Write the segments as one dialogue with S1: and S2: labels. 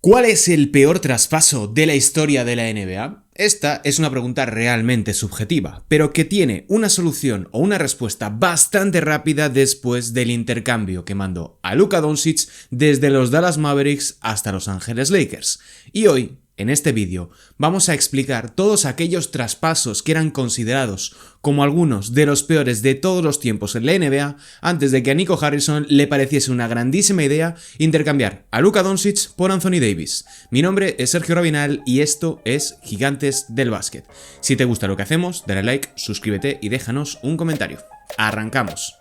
S1: ¿Cuál es el peor traspaso de la historia de la NBA? Esta es una pregunta realmente subjetiva, pero que tiene una solución o una respuesta bastante rápida después del intercambio que mandó a Luka Doncic desde los Dallas Mavericks hasta Los Ángeles Lakers. Y hoy, en este vídeo, vamos a explicar todos aquellos traspasos que eran considerados como algunos de los peores de todos los tiempos en la NBA antes de que a Nico Harrison le pareciese una grandísima idea intercambiar a Luka Doncic por Anthony Davis. Mi nombre es Sergio Rabinal y esto es Gigantes del Básquet. Si te gusta lo que hacemos, dale like, suscríbete y déjanos un comentario. ¡Arrancamos!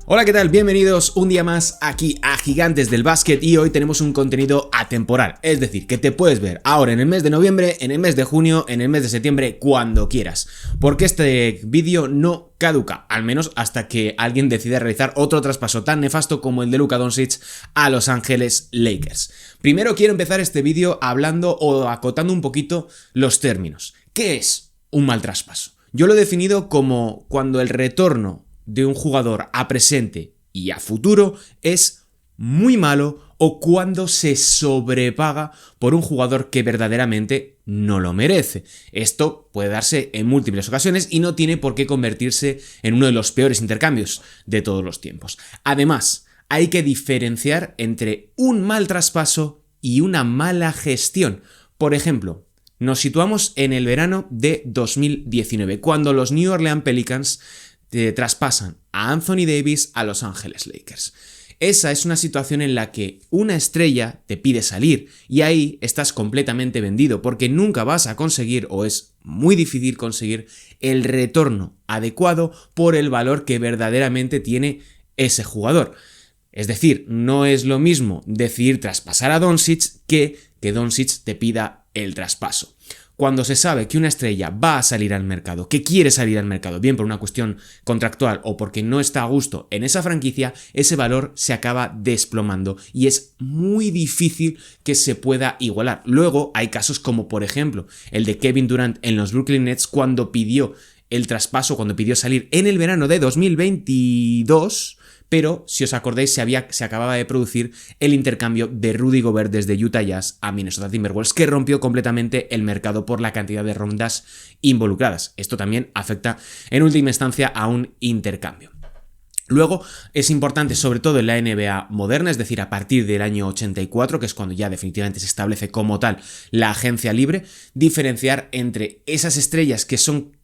S1: Hola, ¿qué tal? Bienvenidos un día más aquí a Gigantes del Básquet y hoy tenemos un contenido atemporal, es decir, que te puedes ver ahora en el mes de noviembre, en el mes de junio, en el mes de septiembre, cuando quieras, porque este vídeo no caduca, al menos hasta que alguien decida realizar otro traspaso tan nefasto como el de Luka Doncic a Los Ángeles Lakers. Primero quiero empezar este vídeo hablando o acotando un poquito los términos. ¿Qué es un mal traspaso? Yo lo he definido como cuando el retorno de un jugador a presente y a futuro es muy malo o cuando se sobrepaga por un jugador que verdaderamente no lo merece. Esto puede darse en múltiples ocasiones y no tiene por qué convertirse en uno de los peores intercambios de todos los tiempos. Además, hay que diferenciar entre un mal traspaso y una mala gestión. Por ejemplo, nos situamos en el verano de 2019, cuando los New Orleans Pelicans traspasan a Anthony Davis a Los Ángeles Lakers. Esa es una situación en la que una estrella te pide salir y ahí estás completamente vendido porque nunca vas a conseguir o es muy difícil conseguir el retorno adecuado por el valor que verdaderamente tiene ese jugador. Es decir, no es lo mismo decidir traspasar a Doncic que Doncic te pida el traspaso. Cuando se sabe que una estrella va a salir al mercado, que quiere salir al mercado, bien por una cuestión contractual o porque no está a gusto en esa franquicia, ese valor se acaba desplomando y es muy difícil que se pueda igualar. Luego hay casos como por ejemplo el de Kevin Durant en los Brooklyn Nets cuando pidió el traspaso, cuando pidió salir en el verano de 2022, pero si os acordáis se acababa de producir el intercambio de Rudy Gobert desde Utah Jazz a Minnesota Timberwolves que rompió completamente el mercado por la cantidad de rondas involucradas. Esto también afecta en última instancia a un intercambio. Luego es importante, sobre todo en la NBA moderna, es decir, a partir del año 84, que es cuando ya definitivamente se establece como tal la agencia libre, diferenciar entre esas estrellas que son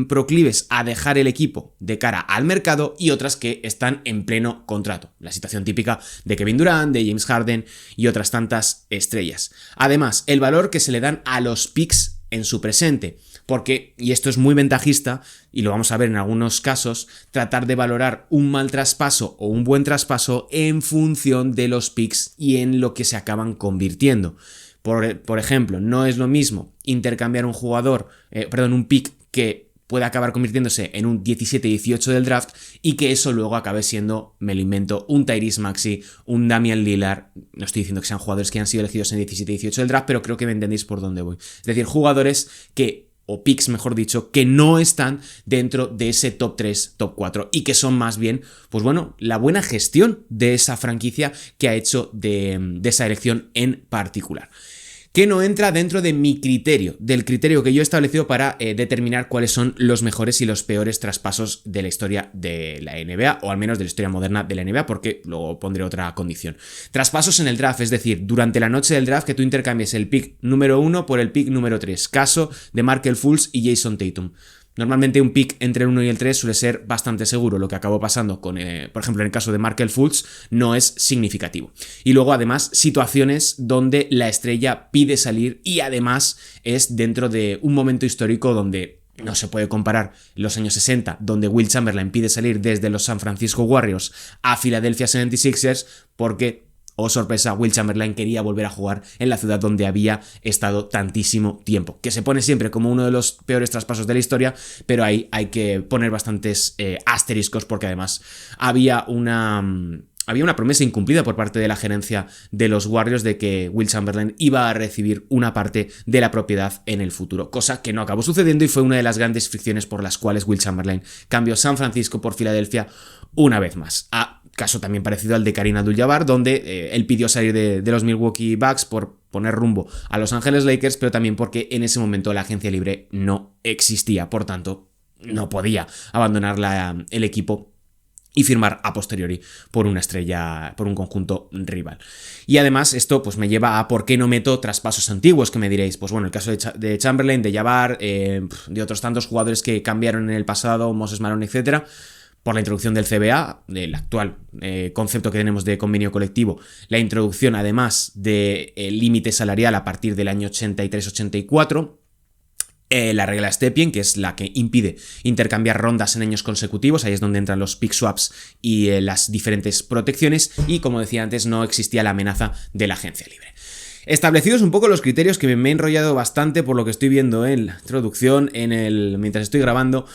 S1: proclives a dejar el equipo de cara al mercado y otras que están en pleno contrato. La situación típica de Kevin Durant, de James Harden y otras tantas estrellas. Además, el valor que se le dan a los picks en su presente, porque, y esto es muy ventajista, y lo vamos a ver en algunos casos, tratar de valorar un mal traspaso o un buen traspaso en función de los picks y en lo que se acaban convirtiendo. Por ejemplo, no es lo mismo intercambiar un pick que puede acabar convirtiéndose en un 17-18 del draft y que eso luego acabe siendo, me lo invento, un Tyrese Maxey, un Damian Lillard. No estoy diciendo que sean jugadores que han sido elegidos en 17-18 del draft, pero creo que me entendéis por dónde voy. Es decir, jugadores o picks mejor dicho, que no están dentro de ese top 3, top 4 y que son más bien, pues bueno, la buena gestión de esa franquicia que ha hecho de esa elección en particular. Que no entra dentro de mi criterio, del criterio que yo he establecido para determinar cuáles son los mejores y los peores traspasos de la historia de la NBA, o al menos de la historia moderna de la NBA, porque luego pondré otra condición. Traspasos en el draft, es decir, durante la noche del draft que tú intercambies el pick número 1 por el pick número 3, caso de Markelle Fultz y Jason Tatum. Normalmente un pick entre el 1 y el 3 suele ser bastante seguro. Lo que acabó pasando con, por ejemplo, en el caso de Markelle Fultz, no es significativo. Y luego, además, situaciones donde la estrella pide salir y además es dentro de un momento histórico donde no se puede comparar los años 60, donde Wilt Chamberlain pide salir desde los San Francisco Warriors a Philadelphia 76ers porque, oh sorpresa, Wilt Chamberlain quería volver a jugar en la ciudad donde había estado tantísimo tiempo, que se pone siempre como uno de los peores traspasos de la historia, pero ahí hay que poner bastantes asteriscos porque además había una había una promesa incumplida por parte de la gerencia de los Warriors de que Will Chamberlain iba a recibir una parte de la propiedad en el futuro, cosa que no acabó sucediendo y fue una de las grandes fricciones por las cuales Will Chamberlain cambió San Francisco por Filadelfia una vez más. Caso también parecido al de Kareem Abdul-Jabbar, donde él pidió salir de los Milwaukee Bucks por poner rumbo a Los Ángeles Lakers, pero también porque en ese momento la agencia libre no existía, por tanto no podía abandonar el equipo y firmar a posteriori por una estrella, por un conjunto rival. Y además esto pues me lleva a por qué no meto traspasos antiguos, que me diréis, pues bueno, el caso de Chamberlain, de Jabbar, de otros tantos jugadores que cambiaron en el pasado, Moses Malone, etcétera, por la introducción del CBA, del actual concepto que tenemos de convenio colectivo, la introducción además del límite salarial a partir del año 83-84, la regla Stepien, que es la que impide intercambiar rondas en años consecutivos, ahí es donde entran los pick swaps y las diferentes protecciones, y como decía antes, no existía la amenaza de la agencia libre. Establecidos un poco los criterios, que me he enrollado bastante por lo que estoy viendo en la introducción, mientras estoy grabando,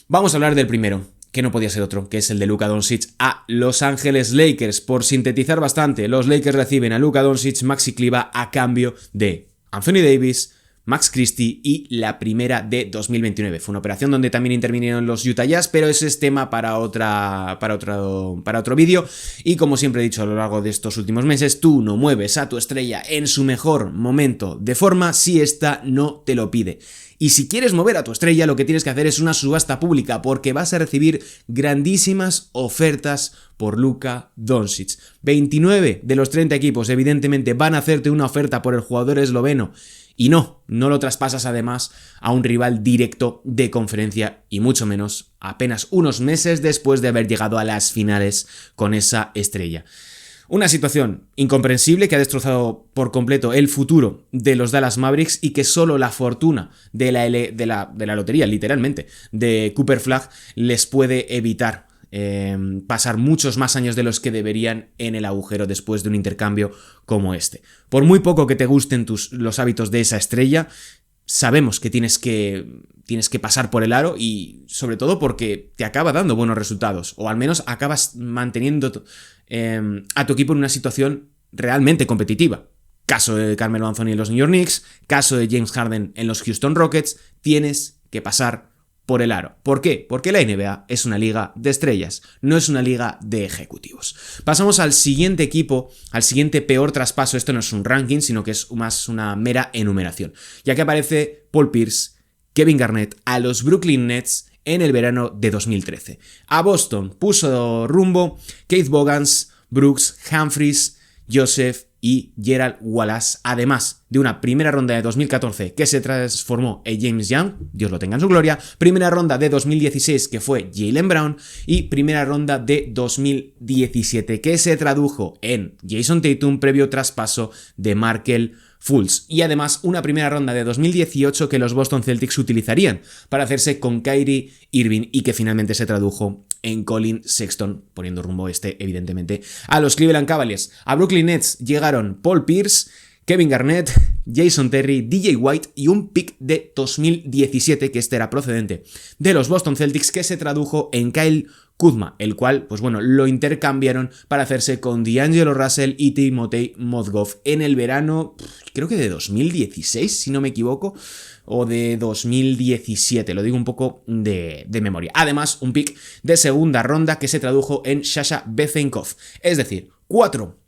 S1: vamos a hablar del primero, que no podía ser otro, que es el de Luka Doncic a Los Ángeles Lakers. Por sintetizar bastante, los Lakers reciben a Luka Doncic, Maxi Kleber a cambio de Anthony Davis, Max Christie y la primera de 2029. Fue una operación donde también intervinieron los Utah Jazz, pero ese es tema para otro vídeo. Y como siempre he dicho a lo largo de estos últimos meses, tú no mueves a tu estrella en su mejor momento de forma si ésta no te lo pide. Y si quieres mover a tu estrella, lo que tienes que hacer es una subasta pública, porque vas a recibir grandísimas ofertas por Luka Doncic. 29 de los 30 equipos evidentemente van a hacerte una oferta por el jugador esloveno. Y no lo traspasas además a un rival directo de conferencia, y mucho menos apenas unos meses después de haber llegado a las finales con esa estrella. Una situación incomprensible que ha destrozado por completo el futuro de los Dallas Mavericks, y que solo la fortuna de la lotería, literalmente, de Cooper Flagg les puede evitar pasar muchos más años de los que deberían en el agujero después de un intercambio como este. Por muy poco que te gusten los hábitos de esa estrella, sabemos que tienes que pasar por el aro, y sobre todo porque te acaba dando buenos resultados, o al menos acabas manteniendo a tu equipo en una situación realmente competitiva. Caso de Carmelo Anthony en los New York Knicks, caso de James Harden en los Houston Rockets, tienes que pasar por el aro. ¿Por qué? Porque la NBA es una liga de estrellas, no es una liga de ejecutivos. Pasamos al siguiente equipo, al siguiente peor traspaso. Esto no es un ranking, sino que es más una mera enumeración, ya que aparece Paul Pierce, Kevin Garnett a los Brooklyn Nets en el verano de 2013. A Boston puso rumbo Keith Bogans, Brooks, Humphries, Joseph y Gerald Wallace, además de una primera ronda de 2014 que se transformó en James Young, Dios lo tenga en su gloria, primera ronda de 2016 que fue Jaylen Brown, y primera ronda de 2017 que se tradujo en Jason Tatum previo traspaso de Markelle Fultz, y además una primera ronda de 2018 que los Boston Celtics utilizarían para hacerse con Kyrie Irving, y que finalmente se tradujo en Colin Sexton, poniendo rumbo evidentemente a los Cleveland Cavaliers. A Brooklyn Nets llegaron Paul Pierce, Kevin Garnett, Jason Terry, DJ White y un pick de 2017 que era procedente de los Boston Celtics, que se tradujo en Kyle Kuzma, el cual, pues bueno, lo intercambiaron para hacerse con D'Angelo Russell y Timothy Mozgov en el verano, creo que de 2016, si no me equivoco, o de 2017, lo digo un poco de memoria. Además, un pick de segunda ronda que se tradujo en Sasha Vezenkov, es decir, cuatro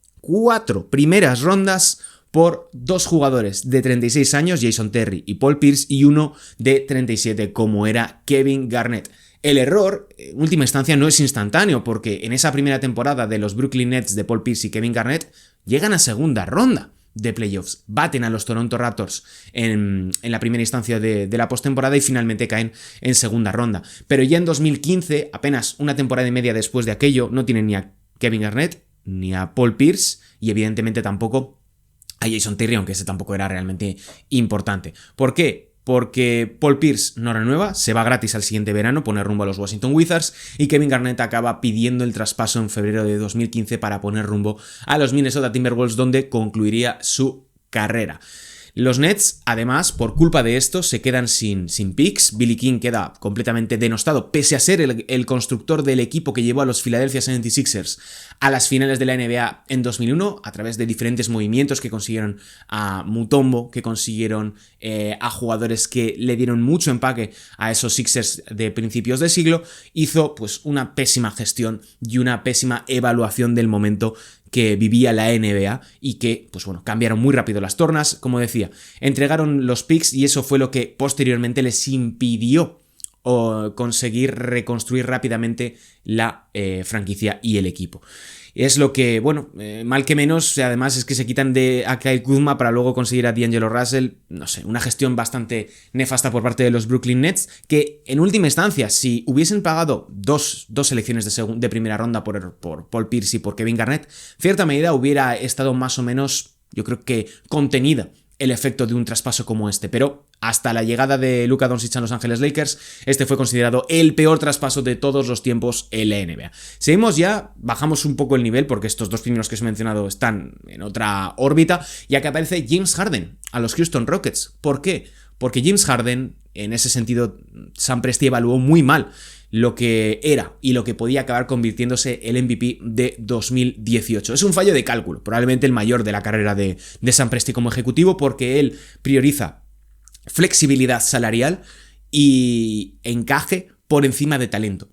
S1: primeras rondas por dos jugadores de 36 años, Jason Terry y Paul Pierce, y uno de 37 como era Kevin Garnett. El error, en última instancia, no es instantáneo, porque en esa primera temporada de los Brooklyn Nets de Paul Pierce y Kevin Garnett llegan a segunda ronda de playoffs, baten a los Toronto Raptors en la primera instancia de la postemporada y finalmente caen en segunda ronda. Pero ya en 2015, apenas una temporada y media después de aquello, no tienen ni a Kevin Garnett ni a Paul Pierce, y evidentemente tampoco a Jason Terry, aunque ese tampoco era realmente importante. ¿Por qué? Porque Paul Pierce no renueva, se va gratis al siguiente verano, pone rumbo a los Washington Wizards, y Kevin Garnett acaba pidiendo el traspaso en febrero de 2015 para poner rumbo a los Minnesota Timberwolves, donde concluiría su carrera. Los Nets, además, por culpa de esto, se quedan sin picks. Billy King queda completamente denostado, pese a ser el constructor del equipo que llevó a los Philadelphia 76ers a las finales de la NBA en 2001, a través de diferentes movimientos que consiguieron a Mutombo, que consiguieron a jugadores que le dieron mucho empaque a esos Sixers de principios de siglo. Hizo pues una pésima gestión y una pésima evaluación del momento que vivía la NBA y que, pues bueno, cambiaron muy rápido las tornas. Como decía, entregaron los picks y eso fue lo que posteriormente les impidió conseguir reconstruir rápidamente la franquicia y el equipo. Es lo que, bueno, mal que menos, además es que se quitan a Kyle Kuzma para luego conseguir a D'Angelo Russell. No sé, una gestión bastante nefasta por parte de los Brooklyn Nets, que en última instancia, si hubiesen pagado dos selecciones de primera ronda por Paul Pierce y por Kevin Garnett, cierta medida hubiera estado más o menos, yo creo que contenida el efecto de un traspaso como este, pero hasta la llegada de Luka Doncic a Los Ángeles Lakers, este fue considerado el peor traspaso de todos los tiempos en la NBA. Seguimos ya, bajamos un poco el nivel porque estos dos primeros que os he mencionado están en otra órbita, ya que aparece James Harden a los Houston Rockets. ¿Por qué? Porque James Harden, en ese sentido, Sam Presti evaluó muy mal lo que era y lo que podía acabar convirtiéndose el MVP de 2018. Es un fallo de cálculo, probablemente el mayor de la carrera de Sam Presti como ejecutivo, porque él prioriza flexibilidad salarial y encaje por encima de talento.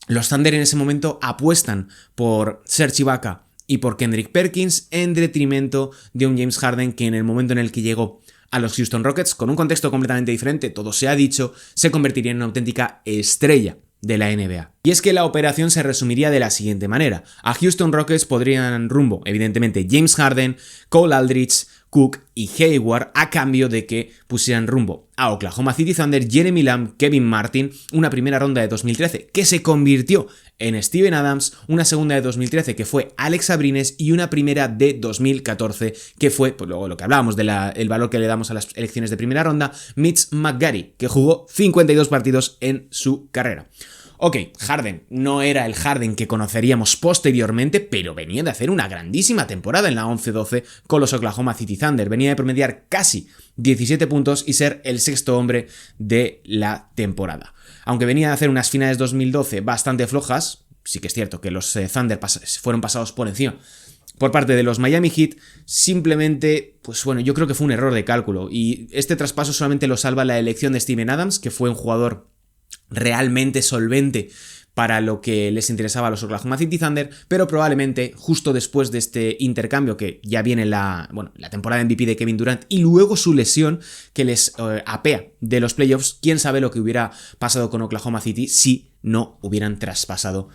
S1: Los Thunder en ese momento apuestan por Serge Ibaka y por Kendrick Perkins en detrimento de un James Harden que en el momento en el que llegó a los Houston Rockets, con un contexto completamente diferente, todo se ha dicho, se convertiría en una auténtica estrella de la NBA. Y es que la operación se resumiría de la siguiente manera. A Houston Rockets podrían rumbo, evidentemente, James Harden, Cole Aldridge, Cook y Hayward, a cambio de que pusieran rumbo a Oklahoma City Thunder, Jeremy Lamb, Kevin Martin, una primera ronda de 2013 que se convirtió en Steven Adams, una segunda de 2013 que fue Alex Abrines y una primera de 2014 que fue, pues luego lo que hablábamos del valor que le damos a las elecciones de primera ronda, Mitch McGary, que jugó 52 partidos en su carrera. Ok, Harden no era el Harden que conoceríamos posteriormente, pero venía de hacer una grandísima temporada en la 11-12 con los Oklahoma City Thunder. Venía de promediar casi 17 puntos y ser el sexto hombre de la temporada. Aunque venía de hacer unas finales 2012 bastante flojas, sí que es cierto que los Thunder fueron pasados por encima por parte de los Miami Heat, simplemente, pues bueno, yo creo que fue un error de cálculo y este traspaso solamente lo salva la elección de Steven Adams, que fue un jugador realmente solvente para lo que les interesaba a los Oklahoma City Thunder, pero probablemente justo después de este intercambio, que ya viene la temporada MVP de Kevin Durant y luego su lesión que les apea de los playoffs, quién sabe lo que hubiera pasado con Oklahoma City si no hubieran traspasado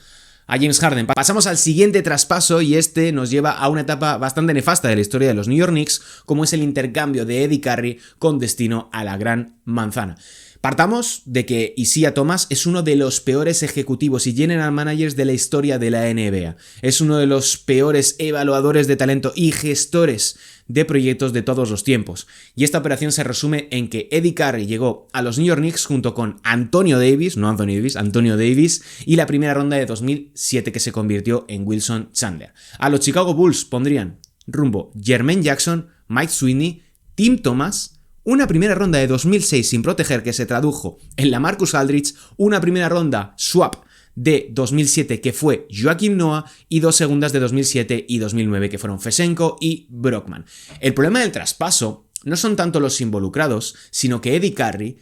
S1: a James Harden. Pasamos al siguiente traspaso y este nos lleva a una etapa bastante nefasta de la historia de los New York Knicks, como es el intercambio de Eddie Curry con destino a la Gran Manzana. Partamos de que Isaiah Thomas es uno de los peores ejecutivos y general managers de la historia de la NBA. Es uno de los peores evaluadores de talento y gestores de proyectos de todos los tiempos. Y esta operación se resume en que Eddie Curry llegó a los New York Knicks junto con Antonio Davis y la primera ronda de 2007 que se convirtió en Wilson Chandler. A los Chicago Bulls pondrían rumbo Jermaine Jackson, Mike Sweeney, Tim Thomas, una primera ronda de 2006 sin proteger que se tradujo en la Marcus Aldridge, una primera ronda swap de 2007 que fue Joakim Noah y dos segundas de 2007 y 2009 que fueron Fesenko y Brockman. El problema del traspaso no son tanto los involucrados, sino que Eddie Curry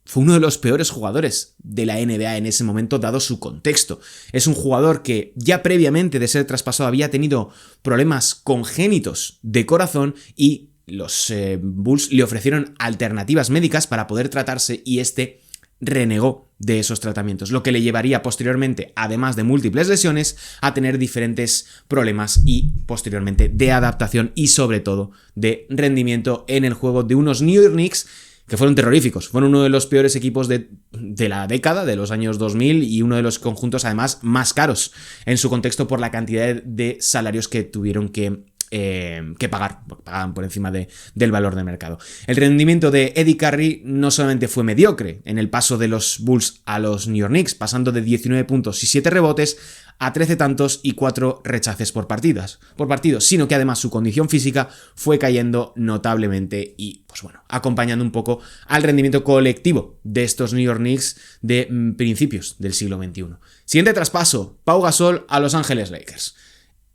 S1: fue uno de los peores jugadores de la NBA en ese momento dado su contexto. Es un jugador que ya previamente de ser traspasado había tenido problemas congénitos de corazón y los Bulls le ofrecieron alternativas médicas para poder tratarse y este renegó de esos tratamientos, lo que le llevaría posteriormente, además de múltiples lesiones, a tener diferentes problemas y posteriormente de adaptación y sobre todo de rendimiento en el juego de unos New York Knicks que fueron terroríficos. Fueron uno de los peores equipos de la década, de los años 2000 y uno de los conjuntos además más caros en su contexto por la cantidad de salarios que tuvieron que que pagar, porque pagaban por encima del valor de mercado. El rendimiento de Eddie Curry no solamente fue mediocre en el paso de los Bulls a los New York Knicks, pasando de 19 puntos y 7 rebotes a 13 tantos y 4 rechaces por partido, sino que además su condición física fue cayendo notablemente y, pues bueno, acompañando un poco al rendimiento colectivo de estos New York Knicks de principios del siglo XXI. Siguiente traspaso, Pau Gasol a Los Ángeles Lakers.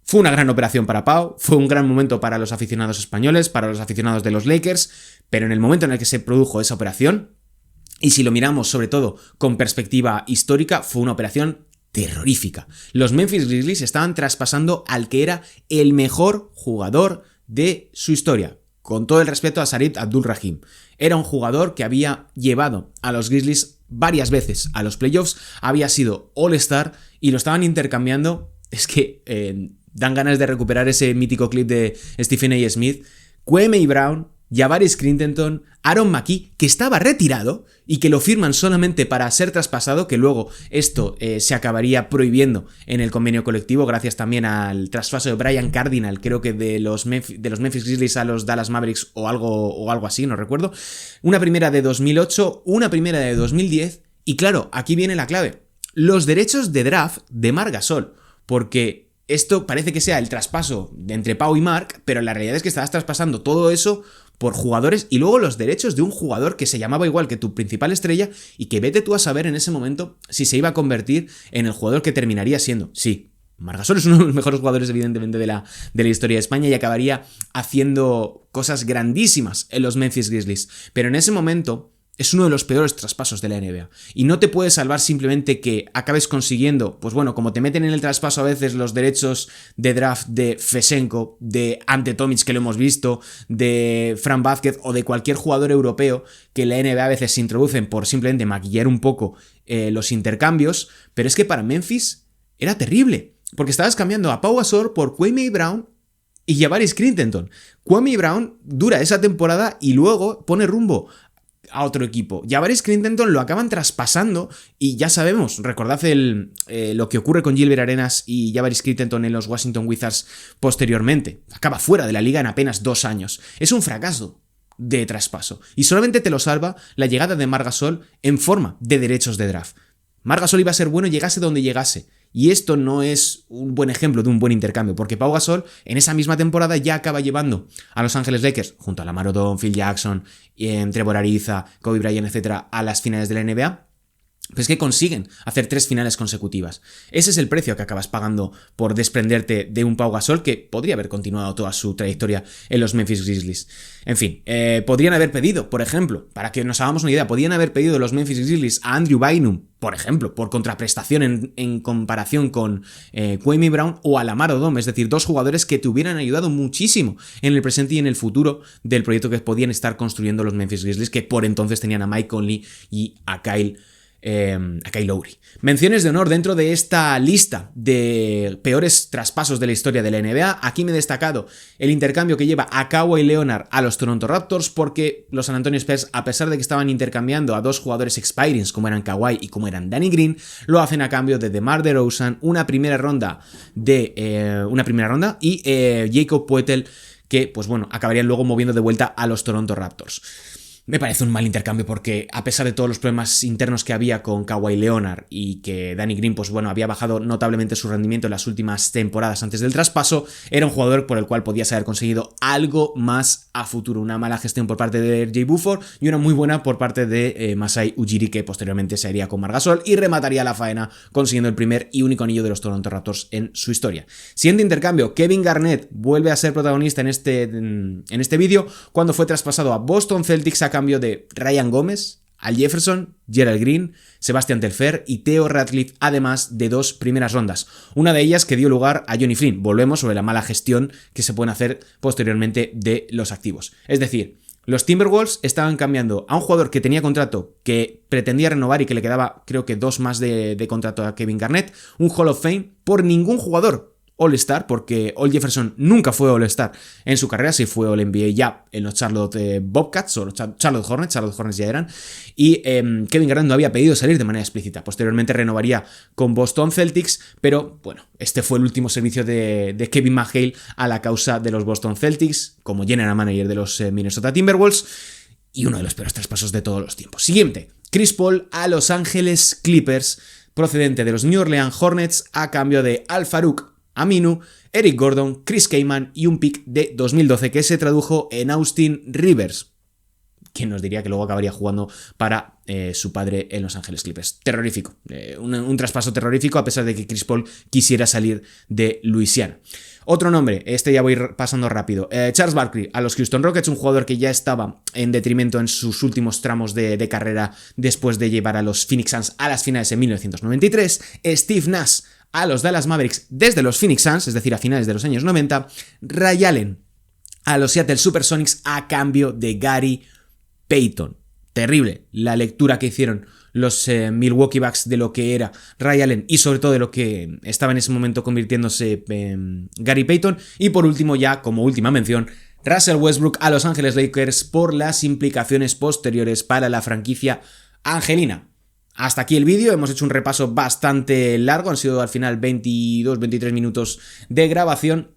S1: Fue una gran operación para Pau, fue un gran momento para los aficionados españoles, para los aficionados de los Lakers, pero en el momento en el que se produjo esa operación, y si lo miramos sobre todo con perspectiva histórica, fue una operación terrorífica. Los Memphis Grizzlies estaban traspasando al que era el mejor jugador de su historia. Con todo el respeto a Shareef Abdur-Rahim. Era un jugador que había llevado a los Grizzlies varias veces a los playoffs, había sido All-Star y lo estaban intercambiando. Es que dan ganas de recuperar ese mítico clip de Stephen A. Smith. Kwame Brown, Javaris Crittenton, Aaron McKie, que estaba retirado y que lo firman solamente para ser traspasado, que luego esto se acabaría prohibiendo en el convenio colectivo, gracias también al traspaso de Brian Cardinal, creo que de los Memphis Grizzlies a los Dallas Mavericks o algo así, no recuerdo. Una primera de 2008, una primera de 2010, y claro, aquí viene la clave. Los derechos de draft de Marc Gasol, porque esto parece que sea el traspaso de entre Pau y Marc, pero la realidad es que estabas traspasando todo eso por jugadores y luego los derechos de un jugador que se llamaba igual que tu principal estrella y que vete tú a saber en ese momento si se iba a convertir en el jugador que terminaría siendo. Sí, Marc Gasol es uno de los mejores jugadores evidentemente de la historia de España y acabaría haciendo cosas grandísimas en los Memphis Grizzlies, pero en ese momento es uno de los peores traspasos de la NBA. Y no te puedes salvar simplemente que acabes consiguiendo, pues bueno, como te meten en el traspaso a veces los derechos de draft de Fesenko, de Ante Tomic, que lo hemos visto, de Fran Vázquez o de cualquier jugador europeo que en la NBA a veces se introducen por simplemente maquillar un poco los intercambios. Pero es que para Memphis era terrible, porque estabas cambiando a Pau Gasol por Kwame Brown y Javaris Crittenton. Kwame Brown dura esa temporada y luego pone rumbo a otro equipo. Javaris Crittenton lo acaban traspasando y ya sabemos, recordad lo que ocurre con Gilbert Arenas y Javaris Crittenton en los Washington Wizards posteriormente. Acaba fuera de la liga en apenas 2 años. Es un fracaso de traspaso y solamente te lo salva la llegada de Marc Gasol en forma de derechos de draft. Marc Gasol iba a ser bueno llegase donde llegase. Y esto no es un buen ejemplo de un buen intercambio, porque Pau Gasol en esa misma temporada ya acaba llevando a Los Ángeles Lakers, junto a Lamar Odom, Phil Jackson, Trevor Ariza, Kobe Bryant, etc., a las finales de la NBA. Pues que consiguen hacer 3 finales consecutivas. Ese es el precio que acabas pagando por desprenderte de un Pau Gasol que podría haber continuado toda su trayectoria en los Memphis Grizzlies. En fin, podrían haber pedido, por ejemplo, para que nos hagamos una idea, podrían haber pedido los Memphis Grizzlies a Andrew Bynum, por ejemplo, por contraprestación en comparación con Kwame Brown o a Lamar Odom, es decir, 2 jugadores que te hubieran ayudado muchísimo en el presente y en el futuro del proyecto que podían estar construyendo los Memphis Grizzlies, que por entonces tenían a Mike Conley y a Kyle Lowry. Menciones de honor dentro de esta lista de peores traspasos de la historia de la NBA. Aquí me he destacado el intercambio que lleva a Kawhi Leonard a los Toronto Raptors, porque los San Antonio Spurs, a pesar de que estaban intercambiando a 2 jugadores expirings como eran Kawhi y como eran Danny Green, lo hacen a cambio de DeMar DeRozan, una primera ronda y Jakob Poeltl, que pues bueno, acabarían luego moviendo de vuelta a los Toronto Raptors. Me parece un mal intercambio porque a pesar de todos los problemas internos que había con Kawhi Leonard y que Danny Green, pues bueno, había bajado notablemente su rendimiento en las últimas temporadas antes del traspaso, era un jugador por el cual podías haber conseguido algo más a futuro. Una mala gestión por parte de Jay Buford y una muy buena por parte de Masai Ujiri, que posteriormente se haría con Marc Gasol y remataría la faena consiguiendo el primer y único anillo de los Toronto Raptors en su historia. Siguiente intercambio, Kevin Garnett vuelve a ser protagonista en este vídeo cuando fue traspasado a Boston Celtics a cambio de Ryan Gómez, Al Jefferson, Gerald Green, Sebastian Telfair y Theo Radcliffe, además de 2 primeras rondas. Una de ellas que dio lugar a Johnny Flynn. Volvemos sobre la mala gestión que se pueden hacer posteriormente de los activos. Es decir, los Timberwolves estaban cambiando a un jugador que tenía contrato, que pretendía renovar y que le quedaba creo que 2 más de contrato a Kevin Garnett, un Hall of Fame, por ningún jugador. All-Star, porque Al Jefferson nunca fue All-Star en su carrera, sí fue All-NBA ya en los Charlotte Bobcats o los Charlotte Hornets ya eran, y Kevin Garnett no había pedido salir de manera explícita. Posteriormente renovaría con Boston Celtics, pero bueno, este fue el último servicio de Kevin McHale a la causa de los Boston Celtics como general manager de los Minnesota Timberwolves, y uno de los peores traspasos de todos los tiempos. Siguiente, Chris Paul a Los Ángeles Clippers, procedente de los New Orleans Hornets, a cambio de Al-Farouq Aminu, Eric Gordon, Chris Kaman y un pick de 2012 que se tradujo en Austin Rivers. ¿Quién nos diría que luego acabaría jugando para su padre en Los Ángeles Clippers? Terrorífico. Un traspaso terrorífico a pesar de que Chris Paul quisiera salir de Luisiana. Otro nombre, este ya voy pasando rápido. Charles Barkley a los Houston Rockets, un jugador que ya estaba en detrimento en sus últimos tramos de carrera después de llevar a los Phoenix Suns a las finales en 1993. Steve Nash a los Dallas Mavericks desde los Phoenix Suns, es decir, a finales de los años 90. Ray Allen a los Seattle Supersonics a cambio de Gary Payton. Terrible la lectura que hicieron los Milwaukee Bucks de lo que era Ray Allen y sobre todo de lo que estaba en ese momento convirtiéndose Gary Payton. Y por último, ya como última mención, Russell Westbrook a Los Ángeles Lakers por las implicaciones posteriores para la franquicia angelina. Hasta aquí el vídeo, hemos hecho un repaso bastante largo, han sido al final 22-23 minutos de grabación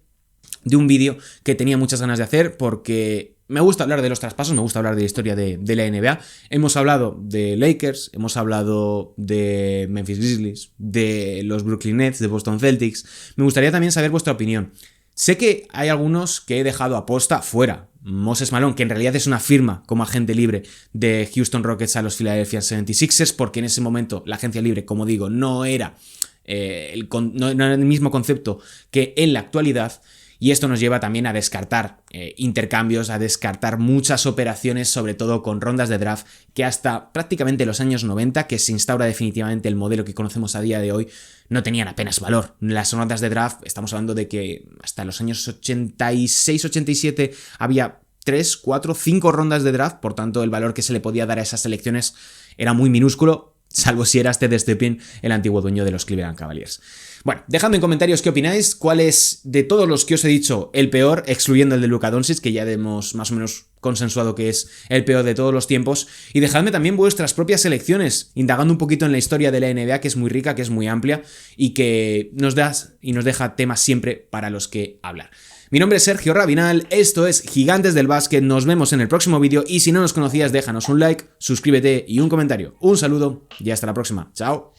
S1: de un vídeo que tenía muchas ganas de hacer porque me gusta hablar de los traspasos, me gusta hablar de la historia de la NBA. Hemos hablado de Lakers, hemos hablado de Memphis Grizzlies, de los Brooklyn Nets, de Boston Celtics. Me gustaría también saber vuestra opinión. Sé que hay algunos que he dejado aposta fuera. Moses Malone, que en realidad es una firma como agente libre de Houston Rockets a los Philadelphia 76ers, porque en ese momento la agencia libre, como digo, no era el mismo concepto que en la actualidad. Y esto nos lleva también a descartar intercambios, a descartar muchas operaciones, sobre todo con rondas de draft, que hasta prácticamente los años 90, que se instaura definitivamente el modelo que conocemos a día de hoy, no tenían apenas valor. Las rondas de draft, estamos hablando de que hasta los años 86-87 había 3, 4, 5 rondas de draft, por tanto el valor que se le podía dar a esas selecciones era muy minúsculo, salvo si era Ted Stepien, el antiguo dueño de los Cleveland Cavaliers. Bueno, dejadme en comentarios qué opináis, cuál es de todos los que os he dicho el peor, excluyendo el de Luka Doncic, que ya hemos más o menos consensuado que es el peor de todos los tiempos, y dejadme también vuestras propias selecciones, indagando un poquito en la historia de la NBA, que es muy rica, que es muy amplia, y que nos deja temas siempre para los que hablar. Mi nombre es Sergio Rabinal, esto es Gigantes del Básquet, nos vemos en el próximo vídeo, y si no nos conocías déjanos un like, suscríbete y un comentario. Un saludo y hasta la próxima, chao.